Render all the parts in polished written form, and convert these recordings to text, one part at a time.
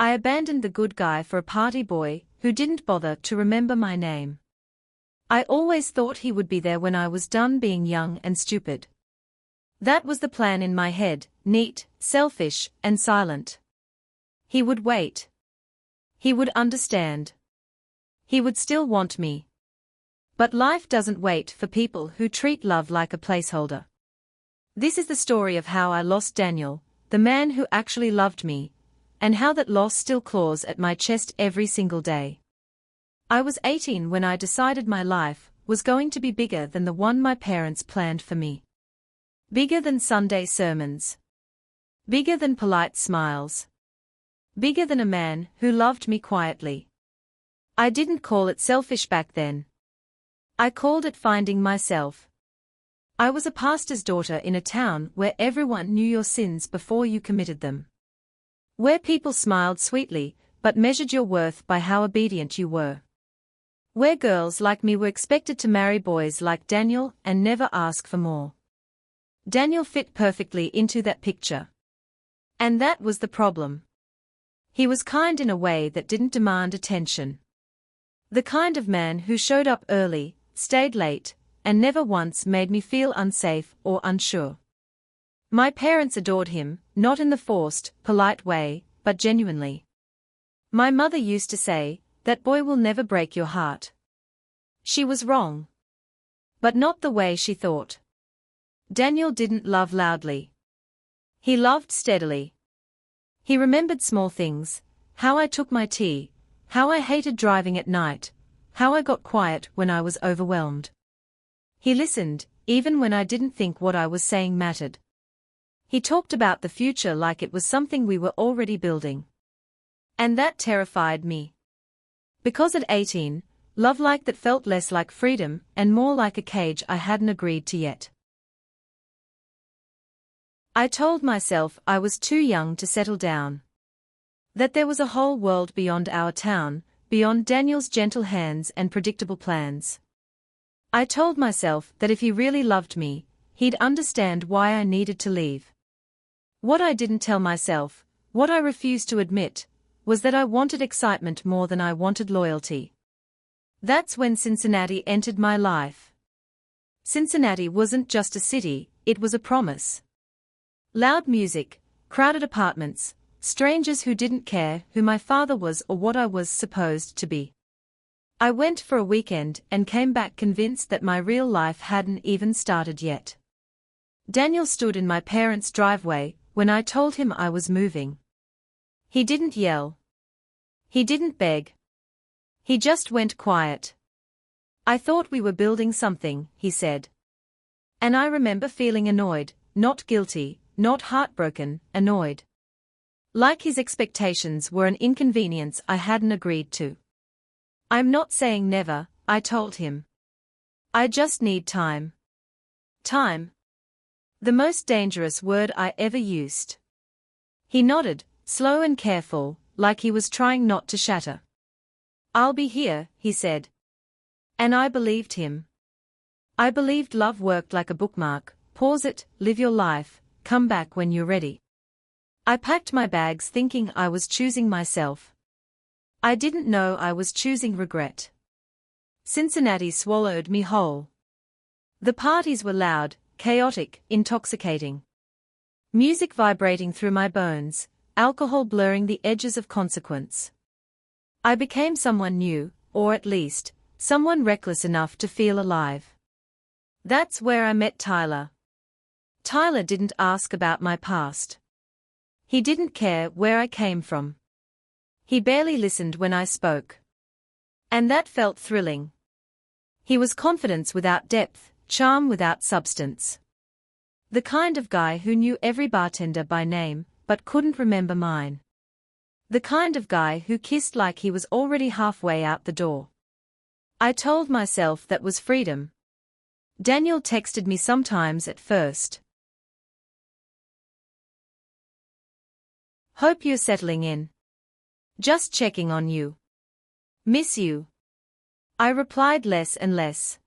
I abandoned the good guy for a party boy who didn't bother to remember my name. I always thought he would be there when I was done being young and stupid. That was the plan in my head, neat, selfish, and silent. He would wait. He would understand. He would still want me. But life doesn't wait for people who treat love like a placeholder. This is the story of how I lost Daniel, the man who actually loved me, and how that loss still claws at my chest every single day. I was 18 when I decided my life was going to be bigger than the one my parents planned for me. Bigger than Sunday sermons. Bigger than polite smiles. Bigger than a man who loved me quietly. I didn't call it selfish back then. I called it finding myself. I was a pastor's daughter in a town where everyone knew your sins before you committed them. Where people smiled sweetly, but measured your worth by how obedient you were. Where girls like me were expected to marry boys like Daniel and never ask for more. Daniel fit perfectly into that picture. And that was the problem. He was kind in a way that didn't demand attention. The kind of man who showed up early, stayed late, and never once made me feel unsafe or unsure. My parents adored him, not in the forced, polite way, but genuinely. My mother used to say, "That boy will never break your heart." She was wrong. But not the way she thought. Daniel didn't love loudly. He loved steadily. He remembered small things, how I took my tea, how I hated driving at night, how I got quiet when I was overwhelmed. He listened, even when I didn't think what I was saying mattered. He talked about the future like it was something we were already building. And that terrified me. Because at 18, love like that felt less like freedom and more like a cage I hadn't agreed to yet. I told myself I was too young to settle down. That there was a whole world beyond our town, beyond Daniel's gentle hands and predictable plans. I told myself that if he really loved me, he'd understand why I needed to leave. What I didn't tell myself, what I refused to admit, was that I wanted excitement more than I wanted loyalty. That's when Cincinnati entered my life. Cincinnati wasn't just a city, it was a promise. Loud music, crowded apartments, strangers who didn't care who my father was or what I was supposed to be. I went for a weekend and came back convinced that my real life hadn't even started yet. Daniel stood in my parents' driveway when I told him I was moving. He didn't yell. He didn't beg. He just went quiet. "I thought we were building something," he said. And I remember feeling annoyed, not guilty, not heartbroken, annoyed. Like his expectations were an inconvenience I hadn't agreed to. "I'm not saying never," I told him. "I just need time." Time. The most dangerous word I ever used. He nodded, slow and careful, like he was trying not to shatter. "I'll be here," he said. And I believed him. I believed love worked like a bookmark: pause it, live your life, come back when you're ready. I packed my bags thinking I was choosing myself. I didn't know I was choosing regret. Cincinnati swallowed me whole. The parties were loud, chaotic, intoxicating. Music vibrating through my bones, alcohol blurring the edges of consequence. I became someone new, or at least, someone reckless enough to feel alive. That's where I met Tyler. Tyler didn't ask about my past. He didn't care where I came from. He barely listened when I spoke. And that felt thrilling. He was confidence without depth, charm without substance. The kind of guy who knew every bartender by name, but couldn't remember mine. The kind of guy who kissed like he was already halfway out the door. I told myself that was freedom. Daniel texted me sometimes at first. "Hope you're settling in. Just checking on you. Miss you." I replied less and less.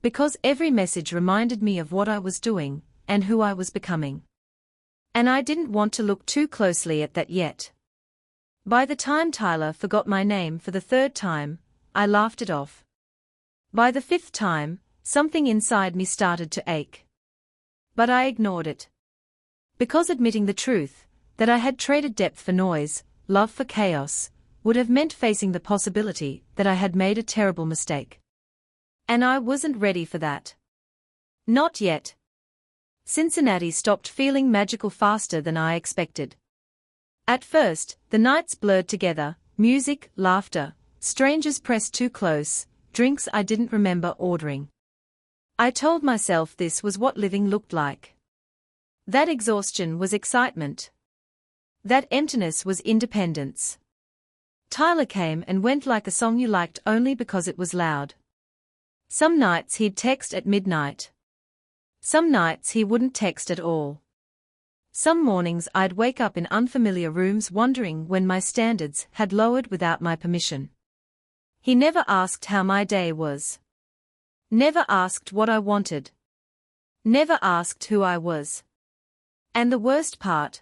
Because every message reminded me of what I was doing, and who I was becoming. And I didn't want to look too closely at that yet. By the time Tyler forgot my name for the third time, I laughed it off. By the fifth time, something inside me started to ache. But I ignored it. Because admitting the truth, that I had traded depth for noise, love for chaos, would have meant facing the possibility that I had made a terrible mistake. And I wasn't ready for that. Not yet. Cincinnati stopped feeling magical faster than I expected. At first, the nights blurred together, music, laughter, strangers pressed too close, drinks I didn't remember ordering. I told myself this was what living looked like. That exhaustion was excitement. That emptiness was independence. Tyler came and went like a song you liked only because it was loud. Some nights he'd text at midnight. Some nights he wouldn't text at all. Some mornings I'd wake up in unfamiliar rooms wondering when my standards had lowered without my permission. He never asked how my day was. Never asked what I wanted. Never asked who I was. And the worst part?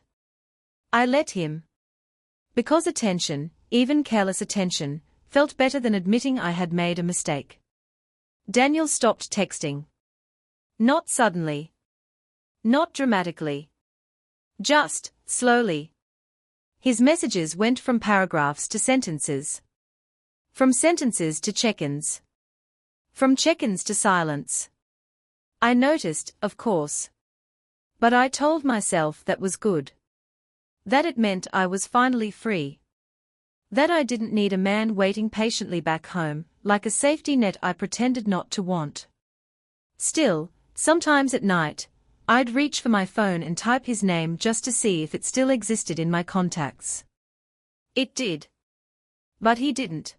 I let him. Because attention, even careless attention, felt better than admitting I had made a mistake. Daniel stopped texting. Not suddenly. Not dramatically. Just, slowly. His messages went from paragraphs to sentences. From sentences to check-ins. From check-ins to silence. I noticed, of course. But I told myself that was good. That it meant I was finally free. That I didn't need a man waiting patiently back home, like a safety net I pretended not to want. Still, sometimes at night, I'd reach for my phone and type his name just to see if it still existed in my contacts. It did. But he didn't.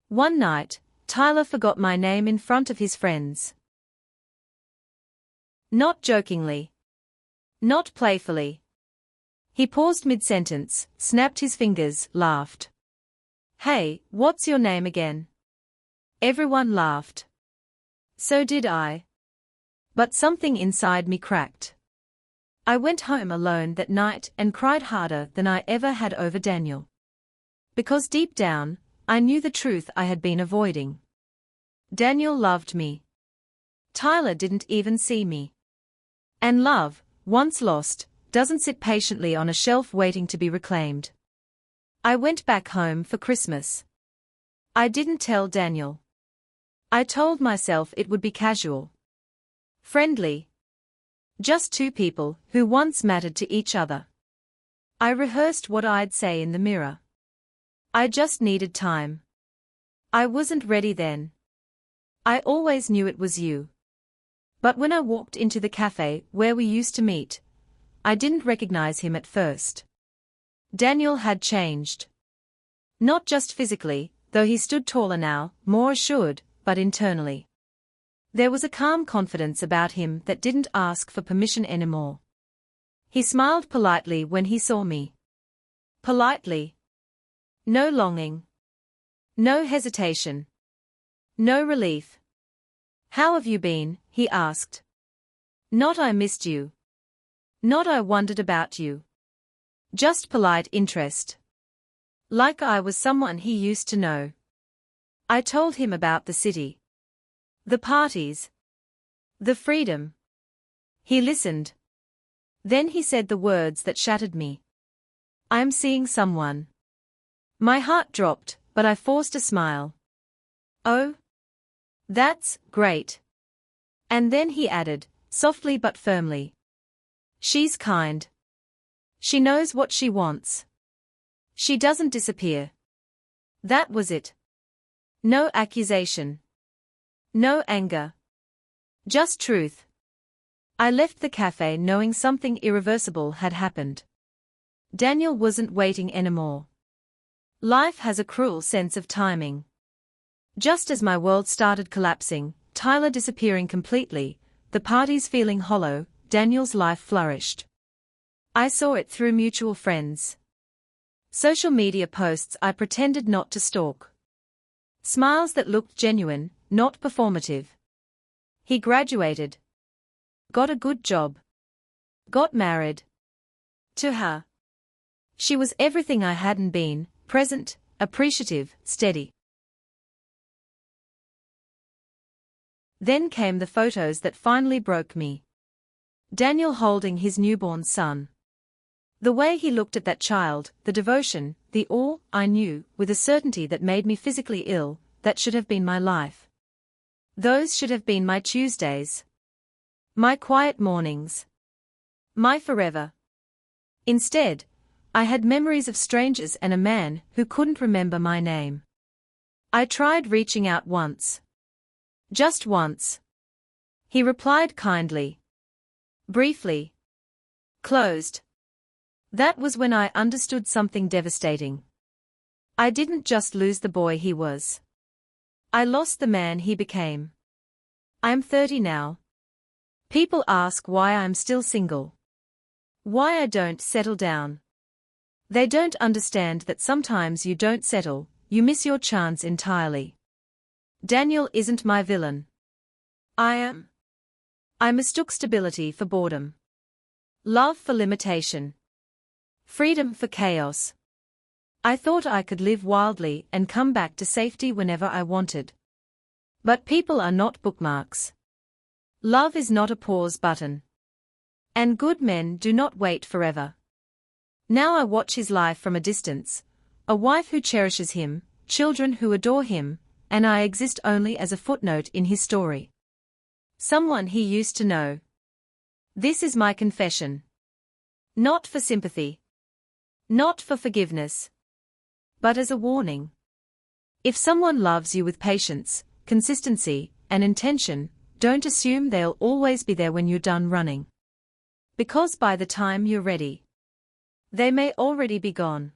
One night, Tyler forgot my name in front of his friends. Not jokingly. Not playfully. He paused mid-sentence, snapped his fingers, laughed. "Hey, what's your name again?" Everyone laughed. So did I. But something inside me cracked. I went home alone that night and cried harder than I ever had over Daniel. Because deep down, I knew the truth I had been avoiding. Daniel loved me. Tyler didn't even see me. And love, once lost, doesn't sit patiently on a shelf waiting to be reclaimed. I went back home for Christmas. I didn't tell Daniel. I told myself it would be casual. Friendly. Just two people who once mattered to each other. I rehearsed what I'd say in the mirror. I just needed time. I wasn't ready then. I always knew it was you. But when I walked into the cafe where we used to meet, I didn't recognize him at first. Daniel had changed. Not just physically, though he stood taller now, more assured, but internally. There was a calm confidence about him that didn't ask for permission anymore. He smiled politely when he saw me. Politely. No longing. No hesitation. No relief. "How have you been?" he asked. Not "I missed you." Not "I wondered about you." Just polite interest. Like I was someone he used to know. I told him about the city. The parties. The freedom. He listened. Then he said the words that shattered me. "I'm seeing someone." My heart dropped, but I forced a smile. "Oh? That's great." And then he added, softly but firmly. "She's kind. She knows what she wants. She doesn't disappear." That was it. No accusation. No anger. Just truth. I left the cafe knowing something irreversible had happened. Daniel wasn't waiting anymore. Life has a cruel sense of timing. Just as my world started collapsing, Tyler disappearing completely, the parties feeling hollow, Daniel's life flourished. I saw it through mutual friends. Social media posts I pretended not to stalk. Smiles that looked genuine, not performative. He graduated. Got a good job. Got married. To her. She was everything I hadn't been: present, appreciative, steady. Then came the photos that finally broke me. Daniel holding his newborn son. The way he looked at that child, the devotion, the awe. I knew, with a certainty that made me physically ill, that should have been my life. Those should have been my Tuesdays. My quiet mornings. My forever. Instead, I had memories of strangers and a man who couldn't remember my name. I tried reaching out once. Just once. He replied kindly. Briefly. Closed. That was when I understood something devastating. I didn't just lose the boy he was. I lost the man he became. I'm 30 now. People ask why I'm still single. Why I don't settle down. They don't understand that sometimes you don't settle, you miss your chance entirely. Daniel isn't my villain. I am. I mistook stability for boredom. Love for limitation. Freedom for chaos. I thought I could live wildly and come back to safety whenever I wanted. But people are not bookmarks. Love is not a pause button. And good men do not wait forever. Now I watch his life from a distance, a wife who cherishes him, children who adore him, and I exist only as a footnote in his story. Someone he used to know. This is my confession. Not for sympathy. Not for forgiveness. But as a warning. If someone loves you with patience, consistency, and intention, don't assume they'll always be there when you're done running. Because by the time you're ready, they may already be gone.